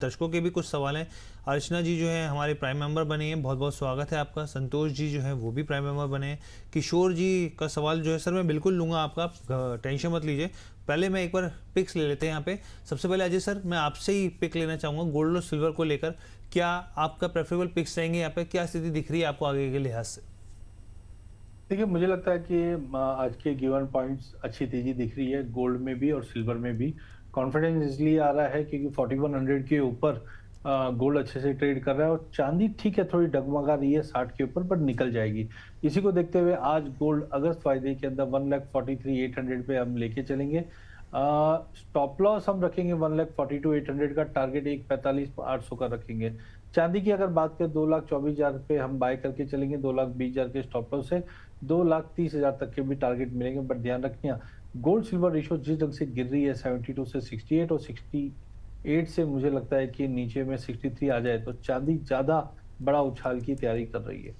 दर्शकों के भी कुछ सवाल हैं। अर्चना जी जो है हमारे प्राइम मेंबर बने हैं, बहुत बहुत स्वागत है आपका। संतोष जी जो है वो भी प्राइम मेंबर बने हैं। किशोर जी का सवाल जो है सर मैं बिल्कुल लूँगा आपका, आप टेंशन मत लीजिए। पहले मैं एक बार पिक्स ले लेते हैं यहाँ पे। सबसे पहले अजय सर मैं आपसे ही पिक लेना चाहूँगा गोल्ड और सिल्वर को लेकर। क्या आपका प्रेफरेबल पिक्स रहेंगे यहाँ पे? क्या स्थिति दिख रही है आपको आगे के लिहाज से? देखिए, मुझे लगता है कि आज के गिवन पॉइंट्स अच्छी तेजी दिख रही है गोल्ड में भी और सिल्वर में भी। कॉन्फिडेंस इसलिए आ रहा है क्योंकि 4100 के ऊपर गोल्ड अच्छे से ट्रेड कर रहा है और चांदी ठीक है थोड़ी डगमगा रही है 60 के ऊपर, पर निकल जाएगी। इसी को देखते हुए आज गोल्ड अगस्त वायदे के अंदर 1,43,800 पे हम लेके चलेंगे। स्टॉप लॉस हम रखेंगे 1,42,800 का, टारगेट 1,45,800 का रखेंगे। चांदी की अगर बात करें 2,24,000 पे हम बाय करके चलेंगे, 2,20,000 के स्टॉप लॉस से 2,30,000 तक के भी टारगेट मिलेंगे। बट ध्यान रखिए गोल्ड सिल्वर रेशो जिस ढंग से गिर रही है 72 से 68 और 68 से मुझे लगता है कि नीचे में 63 आ जाए तो चांदी ज्यादा बड़ा उछाल की तैयारी कर रही है।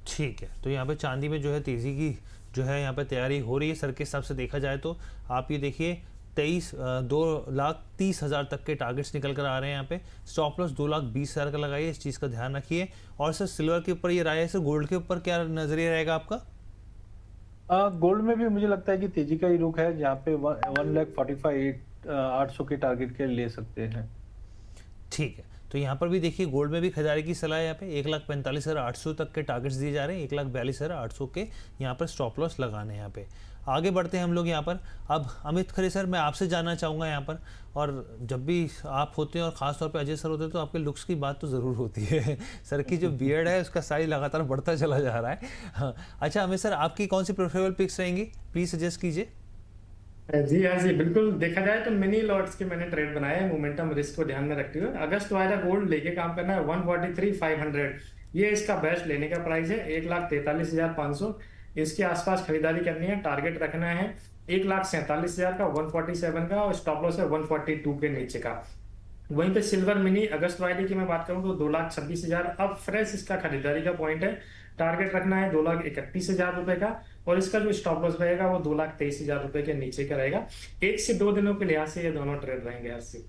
ठीक है, तो यहाँ पे चांदी में जो है तेज़ी की जो है यहाँ पे तैयारी हो रही है सर के हिसाब से देखा जाए तो। आप ये देखिए 2,30,000 तक के टारगेट्स निकल कर आ रहे हैं यहाँ पे। स्टॉप लॉस 2,20,000 का लगाइए, इस चीज़ का ध्यान रखिए। और सर सिल्वर के ऊपर ये राय है, सर गोल्ड के ऊपर क्या नजरिया रहेगा आपका? गोल्ड में भी मुझे लगता है कि तेजी का ही रुख है, जहाँ पे 1,45,800 के टारगेट के ले सकते हैं। ठीक है, तो यहाँ पर भी देखिए गोल्ड में भी खरीदारी की सलाह है। यहाँ पे 1,45,800 तक के टारगेट्स दिए जा रहे हैं, 1,42,800 के यहाँ पर स्टॉप लॉस लगाने हैं यहाँ पे। आगे बढ़ते हैं हम लोग यहाँ पर। अब अमित खरे सर मैं आपसे जानना चाहूँगा यहाँ पर, और जब भी आप होते हैं और ख़ास तौर पे अजय सर होते हैं तो आपके लुक्स की बात तो ज़रूर होती है। सर की जो बियर्ड है उसका साइज लगातार बढ़ता चला जा रहा है। हाँ, अच्छा अमित सर आपकी कौन सी प्रेफरेबल पिक्स रहेंगी, प्लीज़ सजेस्ट कीजिए। जी हाँ जी बिल्कुल, देखा जाए तो मिनी लॉट्स के मैंने ट्रेड बनाए हैं मोमेंटम रिस्क को ध्यान में रखते हुए। अगस्त वाला गोल्ड लेके काम करना है 143,500, ये इसका बेस्ट लेने का प्राइस है। 1,43,500 इसके आसपास खरीदारी करनी है। टारगेट रखना है 1,47,000 का, 147 का, और स्टॉप लॉस है 142 के नीचे का। वहीं पे सिल्वर मिनी अगस्त वाले की मैं बात करूं तो 2,26,000 अब फ्रेश इसका खरीदारी का पॉइंट है। टारगेट रखना है 2,31,000 रुपए का, और इसका जो स्टॉप लॉस रहेगा वो 2,23,000 रुपए के नीचे का रहेगा। 1 से 2 दिनों के लिहाज से ये दोनों ट्रेड रहेंगे आज से।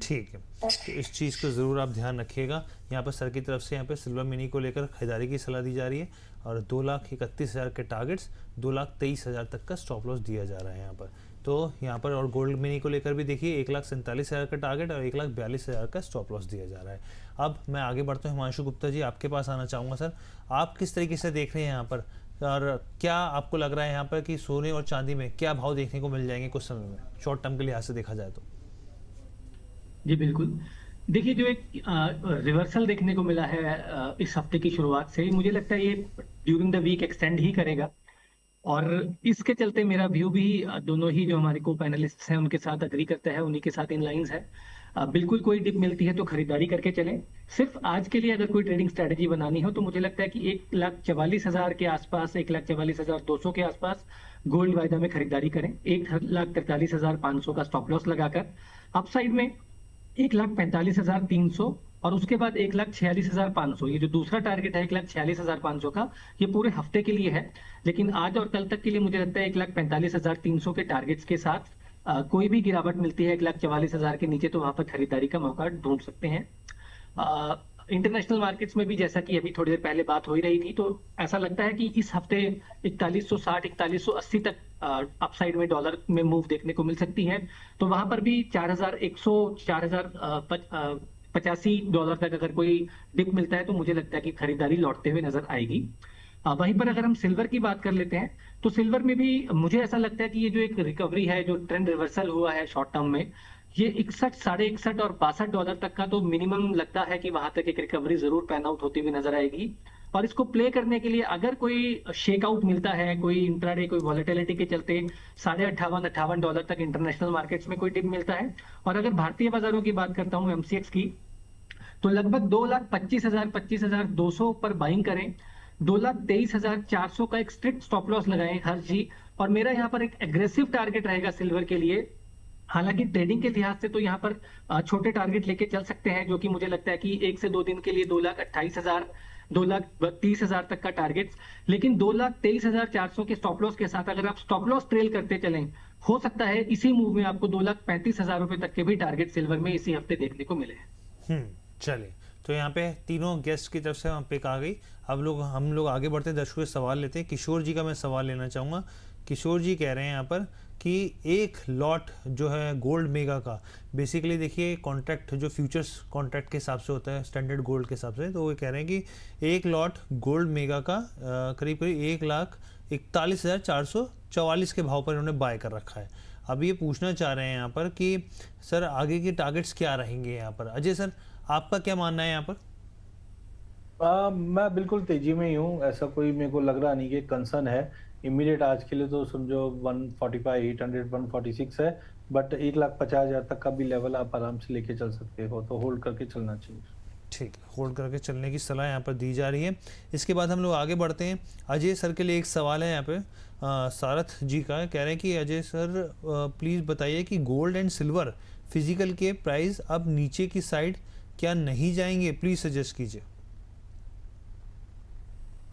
ठीक है, तो इस चीज़ को ज़रूर आप ध्यान रखिएगा। यहाँ पर सर की तरफ से यहाँ पे सिल्वर मिनी को लेकर खरीदारी की सलाह दी जा रही है, और 2,31,000 के टारगेट्स, 2,23,000 तक का स्टॉप लॉस दिया जा रहा है यहाँ पर। तो यहाँ पर और गोल्ड मिनी को लेकर भी देखिए 1,47,000 का टारगेट और 1,42,000 का स्टॉप लॉस दिया जा रहा है। अब मैं आगे बढ़ता हूँ, हिमांशु गुप्ता जी आपके पास आना चाहूँगा। सर आप किस तरीके से देख रहे हैं यहाँ पर, और क्या आपको लग रहा है यहाँ पर कि सोने और चांदी में क्या भाव देखने को मिल जाएंगे कुछ समय में, शॉर्ट टर्म के लिहाज से देखा जाए तो? जी बिल्कुल, देखिए जो एक रिवर्सल देखने को मिला है इस हफ्ते की शुरुआत से, मुझे लगता है ये ड्यूरिंग द वीक एक्सटेंड ही करेगा। और इसके चलते मेरा व्यू भी दोनों ही जो हमारे को पैनलिस्ट हैं उनके साथ अग्री करता है, उन्हीं के साथ इन लाइंस है। बिल्कुल कोई डिप मिलती है तो खरीदारी करके चलें। सिर्फ आज के लिए अगर कोई ट्रेडिंग स्ट्रेटेजी बनानी हो तो मुझे लगता है कि 1,44,000 के आसपास, 1,44,200 के आसपास गोल्ड वायदा में खरीदारी करें। 1,43,500 का स्टॉप लॉस लगाकर अपसाइड में 1,45,300 और उसके बाद 1,46,500, ये जो दूसरा टारगेट है 1,46,500 का, ये पूरे हफ्ते के लिए है। लेकिन आज और कल तक के लिए मुझे लगता है 1,45,300 के टारगेट्स के साथ कोई भी गिरावट मिलती है 1,44,000 के नीचे तो वहां पर खरीदारी का मौका ढूंढ सकते हैं। इंटरनेशनल मार्केट्स में भी जैसा कि अभी थोड़ी देर पहले बात हो ही रही थी, तो ऐसा लगता है कि इस हफ्ते 4160 4180 तक अपसाइड में डॉलर में मूव देखने को मिल सकती है। तो वहां पर भी 4,100 $4,085 तक अगर कोई डिप मिलता है तो मुझे लगता है कि खरीदारी लौटते हुए नजर आएगी। वहीं पर अगर हम सिल्वर की बात कर लेते हैं तो सिल्वर में भी मुझे ऐसा लगता है कि ये जो एक रिकवरी है, जो ट्रेंड रिवर्सल हुआ है शॉर्ट टर्म में, ये 61, $61.5 और $62 तक का तो मिनिमम लगता है कि वहां तक एक रिकवरी जरूर पैन आउट होती हुई नजर आएगी। और इसको प्ले करने के लिए अगर कोई शेक आउट मिलता है, कोई इंट्राडे, कोई वॉलेटिलिटी के चलते $58 तक इंटरनेशनल मार्केट्स में कोई डिप मिलता है, और अगर भारतीय बाजारों की बात करता हूं एमसीएक्स की, तो लगभग 2,25,200 पर बाइंग करें। 2,23,400 का एक स्ट्रिक्ट स्टॉप लॉस लगाएं हर जी। और मेरा यहाँ पर एक एग्रेसिव टारगेट रहेगा सिल्वर के लिए। हालांकि ट्रेडिंग के लिहाज से तो यहाँ पर छोटे टारगेट लेके चल सकते हैं, जो कि मुझे लगता है कि 1 से 2 दिन के लिए 2,28,000 2,30,000 तक का टारगेट। लेकिन 2,23,400 के स्टॉप लॉस के साथ अगर आप स्टॉप लॉस ट्रेल करते चलें, हो सकता है इसी मूव में आपको 2,35,000 रुपए तक के भी टारगेट सिल्वर में इसी हफ्ते देखने को मिले। चलिए, तो यहाँ पे तीनों गेस्ट की तरफ से हम पिक आ गई। अब हम लोग आगे बढ़ते हैं, दर्शकों से सवाल लेते हैं। किशोर जी का मैं सवाल लेना चाहूँगा। किशोर जी कह रहे हैं यहाँ पर कि एक लॉट जो है गोल्ड मेगा का, बेसिकली देखिए कॉन्ट्रैक्ट जो फ्यूचर्स कॉन्ट्रैक्ट के हिसाब से होता है स्टैंडर्ड गोल्ड के हिसाब से, तो वो कह रहे हैं कि एक लॉट गोल्ड मेगा का करीब करीब 1,41,444 के भाव पर इन्होंने बाय कर रखा है। अब ये पूछना चाह रहे हैं यहाँ पर कि सर आगे के टारगेट्स क्या रहेंगे यहाँ पर। अजय सर, आपका क्या मानना है यहाँ पर? मैं बिल्कुल तेजी में ही हूँ, ऐसा कोई मेरे को लग रहा नहीं कि कंसर्न है इमीडिएट आज के लिए। तो समझो 145, 800, 146 है, बट 1,50,000 तक का भी लेवल आप आराम से लेके चल सकते हो, तो होल्ड करके चलना चाहिए। ठीक है, होल्ड करके चलने की सलाह यहाँ पर दी जा रही है। इसके बाद हम लोग आगे बढ़ते हैं। अजय सर के लिए एक सवाल है यहाँ पे, सारथ जी का, कह रहे हैं कि अजय सर प्लीज़ बताइए कि गोल्ड एंड सिल्वर फिजिकल के प्राइस अब नीचे की साइड क्या नहीं जाएंगे, प्लीज सजेस्ट कीजिए।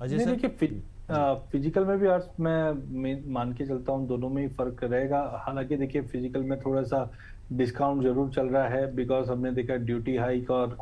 अजय सर, देखिए फिजिकल में भी आज मैं मान के चलता हूँ दोनों में ही फर्क रहेगा। हालांकि देखिए फिजिकल में थोड़ा सा डिस्काउंट जरूर चल रहा है, बिकॉज हमने देखा ड्यूटी हाइक और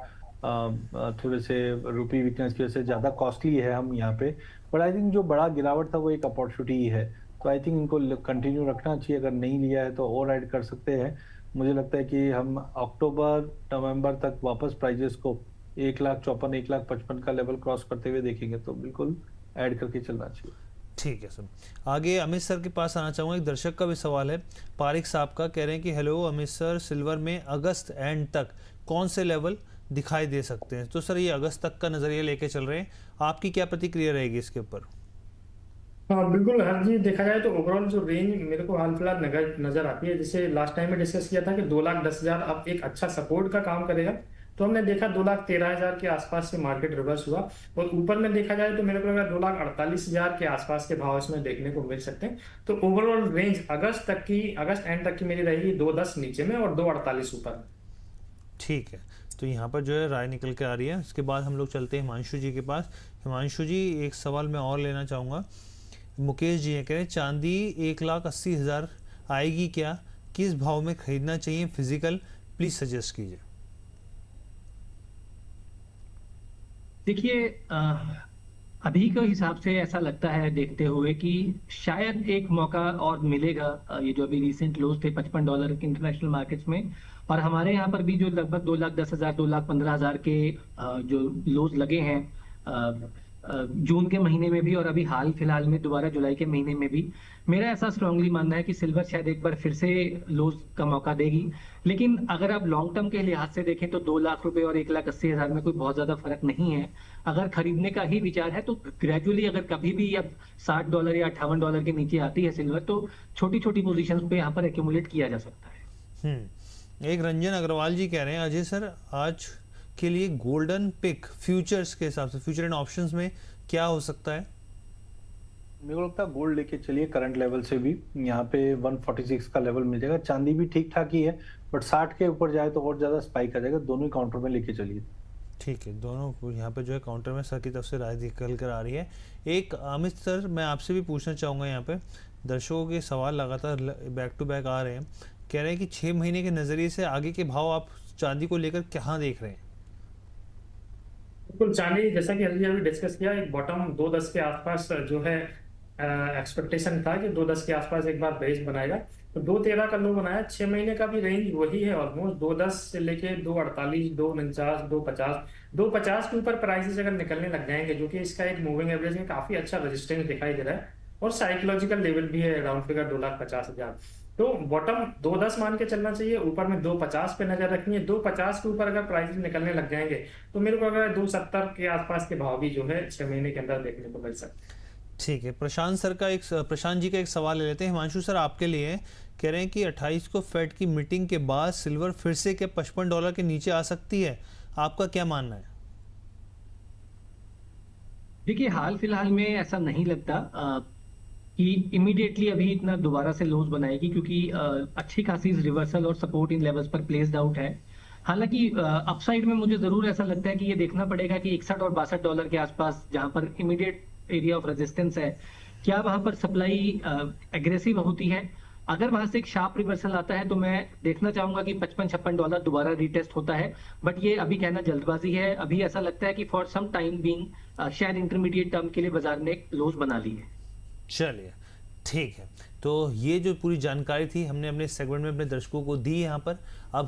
थोड़े से रुपी वीकनेस की वजह से ज्यादा कॉस्टली है हम यहाँ पे। बट आई थिंक जो बड़ा गिरावट था वो एक अपॉर्चुनिटी ही है, तो आई थिंक इनको कंटिन्यू रखना चाहिए। अगर नहीं लिया है तो और ऐड कर सकते हैं। मुझे लगता है कि हम अक्टूबर नवंबर तक वापस प्राइजेस को 1,54,000 1,55,000 का लेवल क्रॉस करते हुए देखेंगे, तो बिल्कुल ऐड करके चलना चाहिए। ठीक है सर। आगे अमित सर के पास आना चाहूँगा। एक दर्शक का भी सवाल है, पारिक साहब का, कह रहे हैं कि हेलो अमित सर, सिल्वर में अगस्त एंड तक कौन से लेवल दिखाई दे सकते हैं? तो सर ये अगस्त तक का नजरिया लेके चल रहे हैं, आपकी क्या प्रतिक्रिया रहेगी इसके ऊपर? हाँ बिल्कुल हर जी, देखा जाए तो ओवरऑल जो रेंज मेरे को हाल फिलहाल नजर आती है, जैसे लास्ट टाइम में डिस्कस किया था कि 2,10,000 अब एक अच्छा सपोर्ट का काम करेगा, तो हमने देखा 2,13,000 के आसपास से मार्केट रिवर्स हुआ। और ऊपर में देखा जाए तो मेरे को लगा 2,48,000 के आसपास के भाव इसमें देखने को मिल सकते हैं। तो ओवरऑल रेंज अगस्त एंड तक की मेरी रहेगी 2,10 नीचे में और 2,48 ऊपर। ठीक है, तो यहाँ पर जो है राय निकल के आ रही है। इसके बाद हम लोग चलते हैं हिमांशु जी के पास। हिमांशु जी, एक सवाल मैं और लेना चाहूँगा। मुकेश जी कह रहे हैं चांदी 1,80,000 आएगी क्या, किस भाव में खरीदना चाहिए फिजिकल, प्लीज सजेस्ट कीजिए। देखिए अभी के हिसाब से ऐसा लगता है देखते हुए कि शायद एक मौका और मिलेगा। ये जो अभी रिसेंट लोज थे $55 के इंटरनेशनल मार्केट्स में, और हमारे यहाँ पर भी जो लगभग 2,10,000 2,15,000 के जो लोज लगे हैं जून के महीने में भी, और अभी हाल फिलहाल में दोबारा जुलाई के महीने में भी, मेरा ऐसा स्ट्रांगली मानना है कि सिल्वर शायद एक बार फिर से लोज का मौका देगी। लेकिन अगर आप लॉन्ग टर्म के लिहाज से देखें तो 2 लाख रुपए और 1,80,000 में कोई बहुत ज्यादा फर्क नहीं है। अगर खरीदने का ही विचार है तो ग्रेजुअली, अगर कभी भी अब $60 या $58 के नीचे आती है सिल्वर, तो छोटी छोटी पोजिशन पे यहाँ पर एक्यूमुलेट किया जा सकता है। एक रंजन अग्रवाल जी कह रहे हैं अजय सर, आज के लिए गोल्डन पिक फ्यूचर्स के हिसाब से, फ्यूचर एंड ऑप्शंस में क्या हो सकता है? मेरे को लगता है गोल्ड लेके चलिए करंट लेवल से भी, यहाँ पे 146 का लेवल मिल जाएगा। चांदी भी ठीक ठाक ही है, बट 60 के ऊपर जाए तो और ज्यादा स्पाइक आ जाएगा। दोनों ही काउंटर में लेके चलिए। ठीक है, दोनों यहाँ पे जो है काउंटर में सर की तरफ से राय निकल कर आ रही है। एक अमित सर, मैं आपसे भी पूछना चाहूँगा, यहाँ पे दर्शकों के सवाल लगातार बैक टू बैक आ रहे हैं। कह रहे हैं कि 6 महीने के नज़रिए से आगे के भाव आप चांदी को लेकर कहाँ देख रहे हैं? बिल्कुल, चांदी जैसा कि अभी डिस्कस किया, एक बॉटम 2,10 के आसपास जो है एक्सपेक्टेशन था कि 2,10 के आसपास एक बार बेस बनाएगा, तो 2,13 का लो बनाया। 6 महीने का भी रेंज वही है ऑलमोस्ट, 2,10 से लेके 2,48, 2,49, 2,50। 2,50 के ऊपर प्राइसेस अगर निकलने लग जाएंगे, जो कि इसका एक मूविंग एवरेज में काफी अच्छा रेजिस्टेंस दिखाई दे रहा है, और साइकोलॉजिकल लेवल भी है राउंड फिगर 2,50,000। तो बॉटम 2,10 मान के चलना चाहिए, ऊपर में 2,50 पे नजर रखनी है। 2,50 के ऊपर अगर प्राइसेस निकलने लग जाएंगे तो मेरे को अगर 2,70 के आसपास के भाव भी जो है 6 महीने के अंदर देखने को मिल सकते हैं। ठीक है, प्रशांत जी का एक सवाल ले लेते हैं। हिमांशु सर, आपके लिए कह रहे हैं कि 28 को फेड की मीटिंग के बाद सिल्वर फिर से क्या $55 के नीचे आ सकती है, आपका क्या मानना है? देखिए हाल फिलहाल में ऐसा नहीं लगता कि इमीडिएटली अभी इतना दोबारा से लोज बनाएगी, क्योंकि अच्छी खासी रिवर्सल और सपोर्ट इन लेवल्स पर प्लेस्ड आउट है। हालांकि अपसाइड में मुझे जरूर ऐसा लगता है कि ये देखना पड़ेगा कि 61 और $62 के आसपास, जहां पर इमीडिएट एरिया ऑफ रेजिस्टेंस है, क्या वहां पर सप्लाई एग्रेसिव होती है। अगर वहां से एक शार्प रिवर्सल आता है तो मैं देखना चाहूंगा कि $55-56 दोबारा रीटेस्ट होता है, बट ये अभी कहना जल्दबाजी है। अभी ऐसा लगता है कि फॉर सम टाइम बीइंग शायद इंटरमीडिएट टर्म के लिए बाजार ने एक लोज बना ली है। चलिए ठीक है, तो ये जो पूरी जानकारी थी हमने अपने सेगमेंट में अपने दर्शकों को दी यहाँ पर। अब